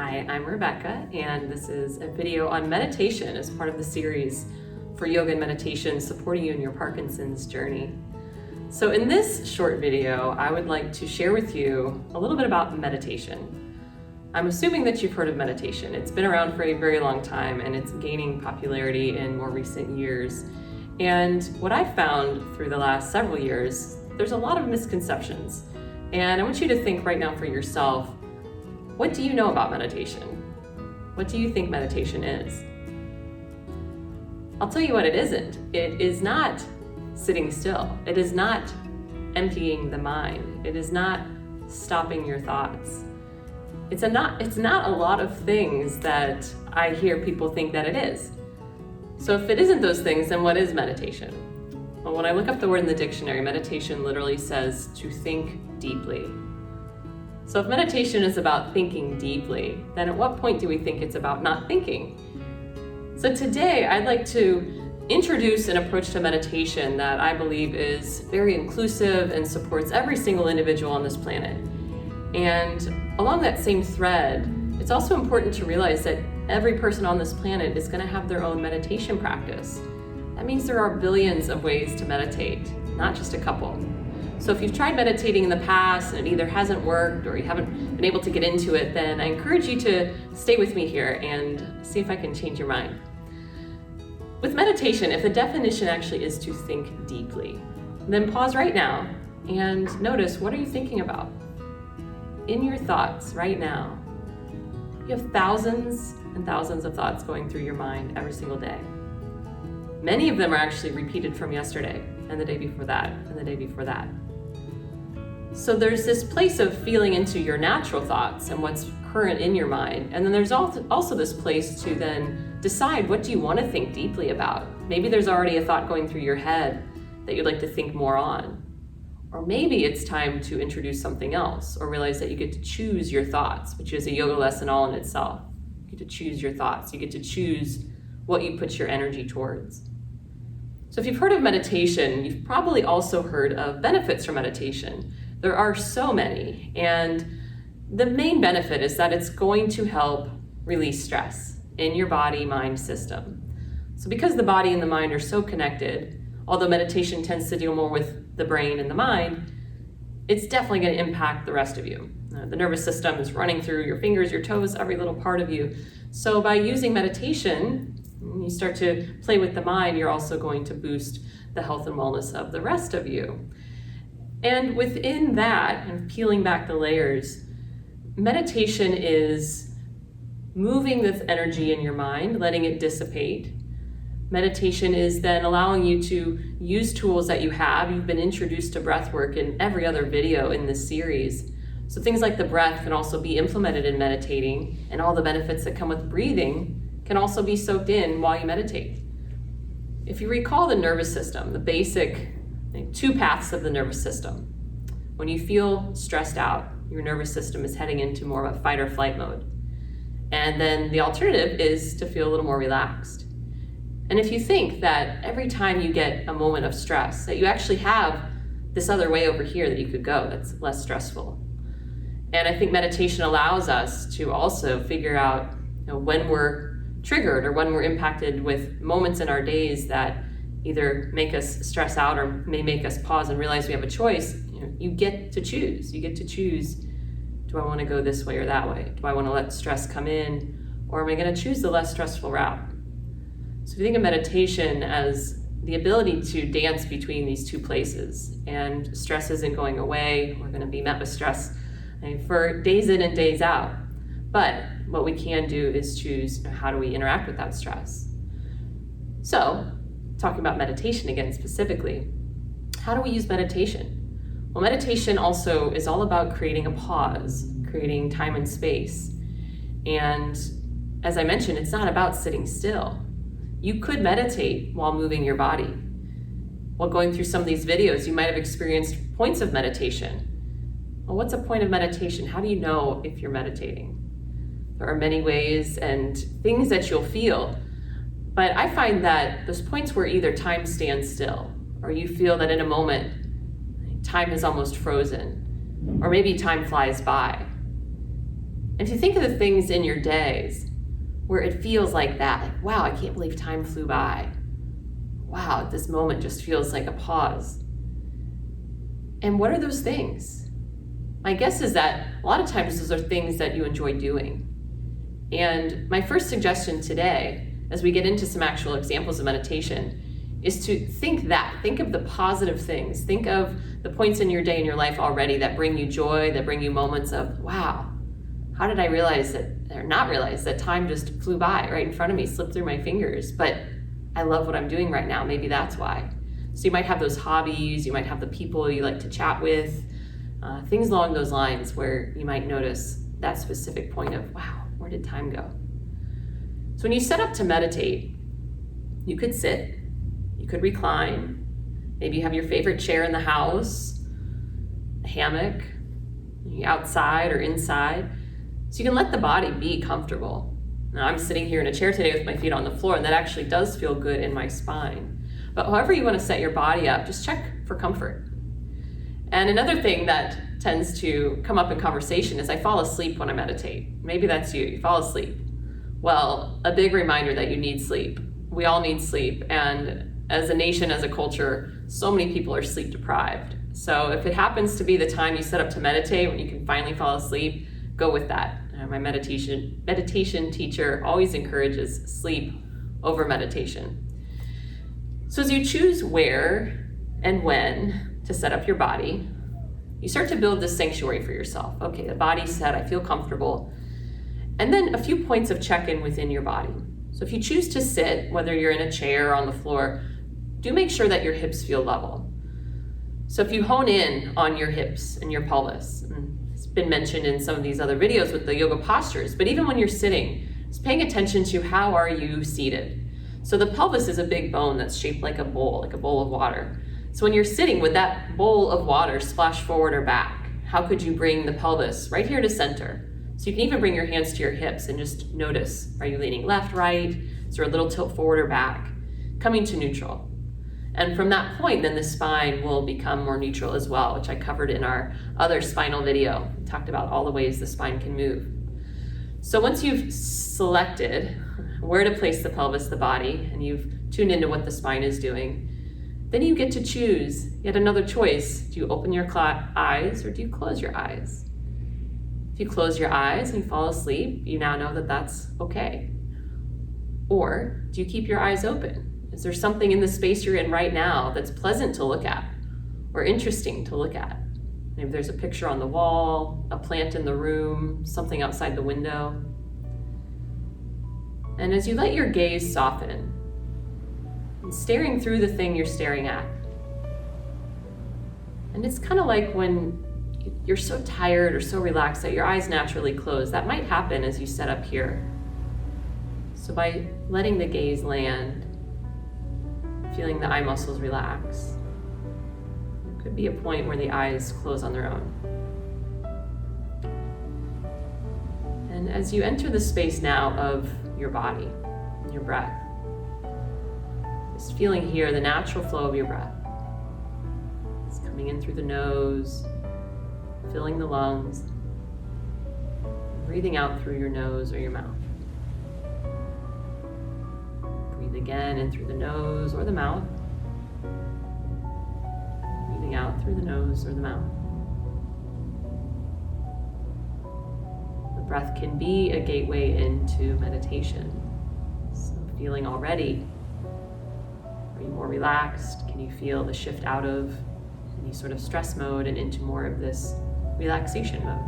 Hi, I'm Rebekka, and this is a video on meditation as part of the series for yoga and meditation supporting you in your Parkinson's journey. So in this short video, I would like to share with you a little bit about meditation. I'm assuming that you've heard of meditation. It's been around for a very long time and it's gaining popularity in more recent years. And what I've found through the last several years, there's a lot of misconceptions. And I want you to think right now for yourself, what do you know about meditation? What do you think meditation is? I'll tell you what it isn't. It is not sitting still. It is not emptying the mind. It is not stopping your thoughts. It's not a lot of things that I hear people think that it is. So if it isn't those things, then what is meditation? Well, when I look up the word in the dictionary, meditation literally says to think deeply. So if meditation is about thinking deeply, then at what point do we think it's about not thinking? So today I'd like to introduce an approach to meditation that I believe is very inclusive and supports every single individual on this planet. And along that same thread, it's also important to realize that every person on this planet is going to have their own meditation practice. That means there are billions of ways to meditate, not just a couple. So if you've tried meditating in the past and it either hasn't worked or you haven't been able to get into it, then I encourage you to stay with me here and see if I can change your mind. With meditation, if the definition actually is to think deeply, then pause right now and notice, what are you thinking about? In your thoughts right now, you have thousands and thousands of thoughts going through your mind every single day. Many of them are actually repeated from yesterday and the day before that and the day before that. So there's this place of feeling into your natural thoughts and what's current in your mind. And then there's also this place to then decide, what do you want to think deeply about? Maybe there's already a thought going through your head that you'd like to think more on. Or maybe it's time to introduce something else or realize that you get to choose your thoughts, which is a yoga lesson all in itself. You get to choose your thoughts. You get to choose what you put your energy towards. So if you've heard of meditation, you've probably also heard of benefits from meditation. There are so many, and the main benefit is that it's going to help release stress in your body-mind system. So because the body and the mind are so connected, although meditation tends to deal more with the brain and the mind, it's definitely going to impact the rest of you. The nervous system is running through your fingers, your toes, every little part of you. So by using meditation, you start to play with the mind, you're also going to boost the health and wellness of the rest of you. And within that, and peeling back the layers, meditation is moving this energy in your mind, letting it dissipate. Meditation is then allowing you to use tools that you have. You've been introduced to breath work in every other video in this series. So things like the breath can also be implemented in meditating, and all the benefits that come with breathing can also be soaked in while you meditate. If you recall the nervous system, the basic two paths of the nervous system. When you feel stressed out, your nervous system is heading into more of a fight or flight mode. And then the alternative is to feel a little more relaxed. And if you think that every time you get a moment of stress, that you actually have this other way over here that you could go that's less stressful. And I think meditation allows us to also figure out, when we're triggered or when we're impacted with moments in our days that either make us stress out or may make us pause and realize we have a choice. You get to choose. You get to choose, do I want to go this way or that way? Do I want to let stress come in, or am I going to choose the less stressful route? So if you think of meditation as the ability to dance between these two places, and stress isn't going away, we're going to be met with stress for days in and days out. But what we can do is choose, how do we interact with that stress? So, talking about meditation again specifically, how do we use meditation? Well, meditation also is all about creating a pause, creating time and space. And as I mentioned, it's not about sitting still. You could meditate while moving your body. While going through some of these videos, you might have experienced points of meditation. Well, what's a point of meditation? How do you know if you're meditating? There are many ways and things that you'll feel. But I find that those points where either time stands still, or you feel that in a moment, time is almost frozen, or maybe time flies by. And if you think of the things in your days where it feels like that, like, wow, I can't believe time flew by. Wow, this moment just feels like a pause. And what are those things? My guess is that a lot of times those are things that you enjoy doing. And my first suggestion today, as we get into some actual examples of meditation, is to think of the positive things. Think of the points in your day and your life already that bring you joy, that bring you moments of, wow, how did I realize that, or not realize that time just flew by right in front of me, slipped through my fingers, but I love what I'm doing right now. Maybe that's why. So you might have those hobbies, you might have the people you like to chat with, things along those lines where you might notice that specific point of, wow, where did time go? So when you set up to meditate, you could sit, you could recline, maybe you have your favorite chair in the house, a hammock, outside or inside, so you can let the body be comfortable. Now I'm sitting here in a chair today with my feet on the floor, and that actually does feel good in my spine. But however you want to set your body up, just check for comfort. And another thing that tends to come up in conversation is I fall asleep when I meditate. Maybe that's you fall asleep. Well, a big reminder that you need sleep. We all need sleep, and as a nation, as a culture, so many people are sleep deprived. So if it happens to be the time you set up to meditate when you can finally fall asleep, go with that. My meditation teacher always encourages sleep over meditation. So as you choose where and when to set up your body, you start to build this sanctuary for yourself. Okay, the body's set, I feel comfortable. And then a few points of check-in within your body. So if you choose to sit, whether you're in a chair or on the floor, do make sure that your hips feel level. So if you hone in on your hips and your pelvis, and it's been mentioned in some of these other videos with the yoga postures, but even when you're sitting, just paying attention to how are you seated. So the pelvis is a big bone that's shaped like a bowl of water. So when you're sitting, would that bowl of water splash forward or back? How could you bring the pelvis right here to center? So you can even bring your hands to your hips and just notice, are you leaning left, right? Is there a little tilt forward or back? Coming to neutral. And from that point, then the spine will become more neutral as well, which I covered in our other spinal video. We talked about all the ways the spine can move. So once you've selected where to place the pelvis, the body, and you've tuned into what the spine is doing, then you get to choose yet another choice. Do you open your eyes or do you close your eyes? If you close your eyes and you fall asleep, you now know that that's okay. Or do you keep your eyes open? Is there something in the space you're in right now that's pleasant to look at or interesting to look at? Maybe there's a picture on the wall, a plant in the room, something outside the window. And as you let your gaze soften, and staring through the thing you're staring at. And it's kind of like when you're so tired or so relaxed that your eyes naturally close. That might happen as you set up here. So by letting the gaze land, feeling the eye muscles relax, there could be a point where the eyes close on their own. And as you enter the space now of your body and your breath, just feeling here the natural flow of your breath. It's coming in through the nose, filling the lungs, breathing out through your nose or your mouth. Breathe again in through the nose or the mouth. Breathing out through the nose or the mouth. The breath can be a gateway into meditation. So feeling already, are you more relaxed? Can you feel the shift out of any sort of stress mode and into more of this relaxation mode?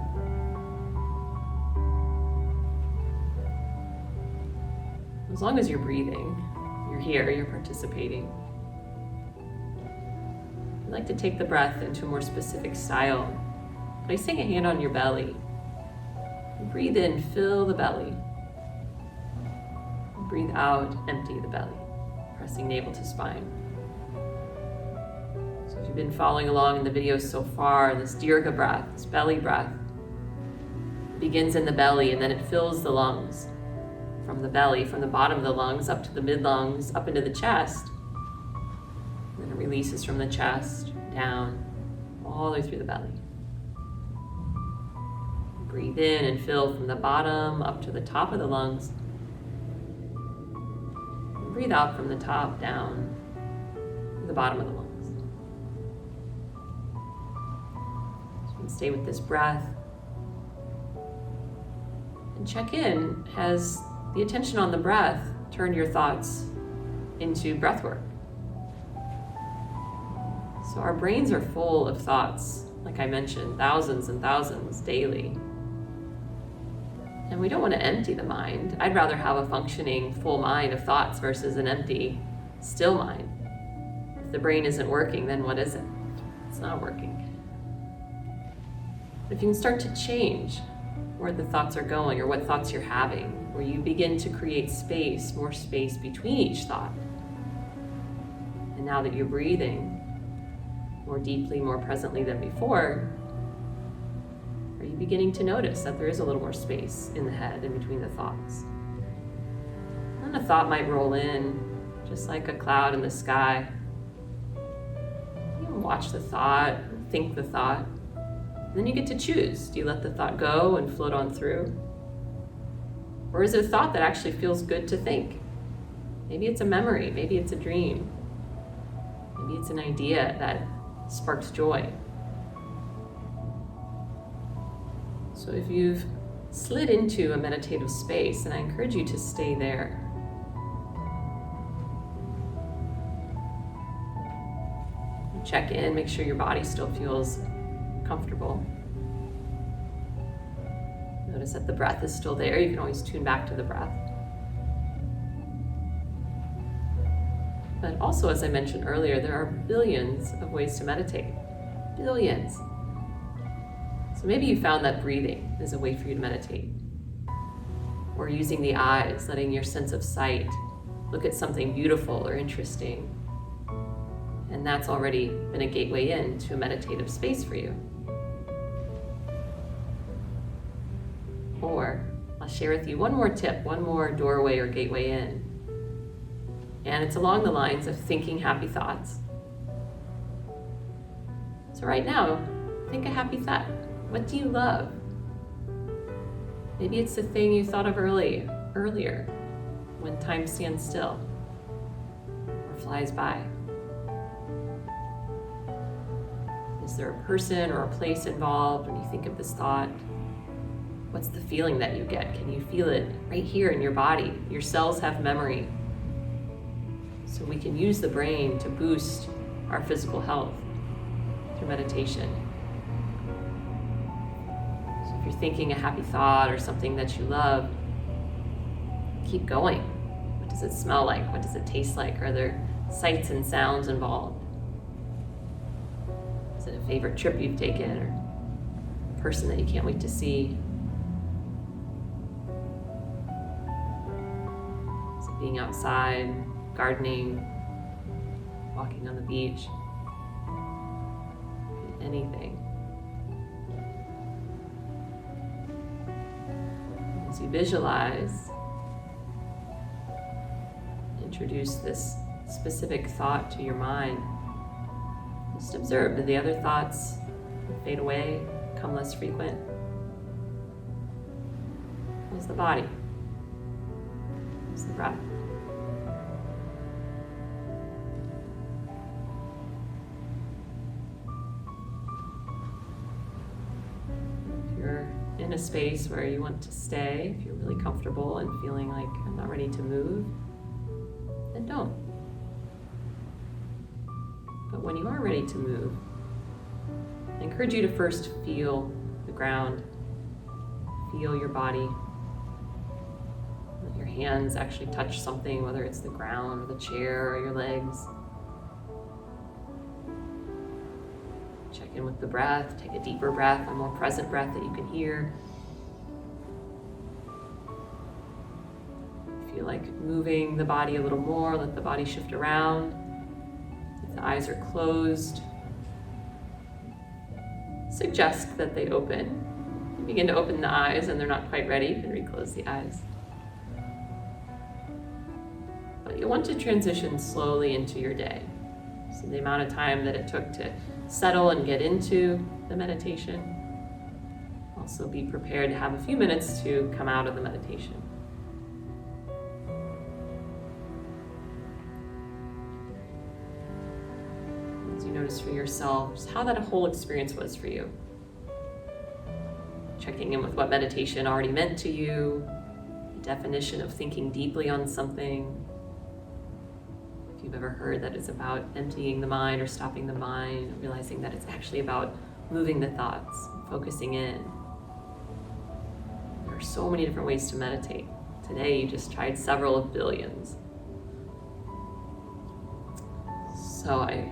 As long as you're breathing, you're here, you're participating. I'd like to take the breath into a more specific style, placing a hand on your belly. Breathe in, fill the belly. Breathe out, empty the belly. Pressing navel to spine. So if you've been following along in the videos so far, this dirga breath, this belly breath, begins in the belly and then it fills the lungs. From the belly, from the bottom of the lungs up to the mid-lungs, up into the chest. And then it releases from the chest, down, all the way through the belly. Breathe in and fill from the bottom up to the top of the lungs. Breathe out from the top down to the bottom of the lungs. So you can stay with this breath. And Checkin has the attention on the breath turned your thoughts into breath work. So our brains are full of thoughts, like I mentioned, thousands and thousands daily. And we don't want to empty the mind. I'd rather have a functioning full mind of thoughts versus an empty, still mind. If the brain isn't working, then what is it? It's not working. If you can start to change where the thoughts are going or what thoughts you're having, where you begin to create space, more space between each thought. And now that you're breathing more deeply, more presently than before, are you beginning to notice that there is a little more space in the head in between the thoughts? And a thought might roll in, just like a cloud in the sky. You can watch the thought, think the thought, and then you get to choose. Do you let the thought go and float on through? Or is it a thought that actually feels good to think? Maybe it's a memory, maybe it's a dream. Maybe it's an idea that sparks joy. So if you've slid into a meditative space, then I encourage you to stay there. Check in, make sure your body still feels comfortable. Notice that the breath is still there. You can always tune back to the breath. But also, as I mentioned earlier, there are billions of ways to meditate. Billions. So maybe you found that breathing is a way for you to meditate. Or using the eyes, letting your sense of sight look at something beautiful or interesting. And that's already been a gateway into a meditative space for you. Or I'll share with you one more tip, one more doorway or gateway in. And it's along the lines of thinking happy thoughts. So right now, think a happy thought. What do you love? Maybe it's the thing you thought of earlier, when time stands still or flies by. Is there a person or a place involved when you think of this thought? What's the feeling that you get? Can you feel it right here in your body? Your cells have memory. So we can use the brain to boost our physical health through meditation. So if you're thinking a happy thought or something that you love, keep going. What does it smell like? What does it taste like? Are there sights and sounds involved? Is it a favorite trip you've taken or a person that you can't wait to see? Is it being outside, gardening, walking on the beach? Anything. As you visualize, introduce this specific thought to your mind. Just observe, do the other thoughts fade away, become less frequent? How's the body? How's the breath? In a space where you want to stay, if you're really comfortable and feeling like I'm not ready to move, then don't. But when you are ready to move, I encourage you to first feel the ground, feel your body. Let your hands actually touch something, whether it's the ground or the chair or your legs. Check in with the breath, take a deeper breath, a more present breath that you can hear. Feel like moving the body a little more, let the body shift around. If the eyes are closed, suggest that they open. You begin to open the eyes and they're not quite ready, you can reclose the eyes. But you'll want to transition slowly into your day. So the amount of time that it took to settle and get into the meditation, I'll So be prepared to have a few minutes to come out of the meditation. As you notice for yourself how that whole experience was for you. Checking in with what meditation already meant to you, the definition of thinking deeply on something. If you've ever heard that it's about emptying the mind or stopping the mind, realizing that it's actually about moving the thoughts, focusing in. There are so many different ways to meditate. Today you just tried several of billions. So I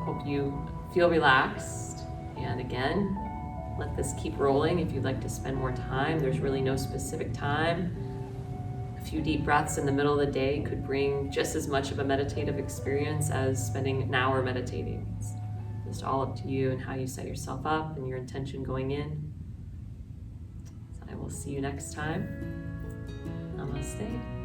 hope you feel relaxed, and again, let this keep rolling. If you'd like to spend more time, there's really no specific time. A few deep breaths in the middle of the day could bring just as much of a meditative experience as spending an hour meditating. It's just all up to you and how you set yourself up and your intention going in. So I will see you next time. Namaste.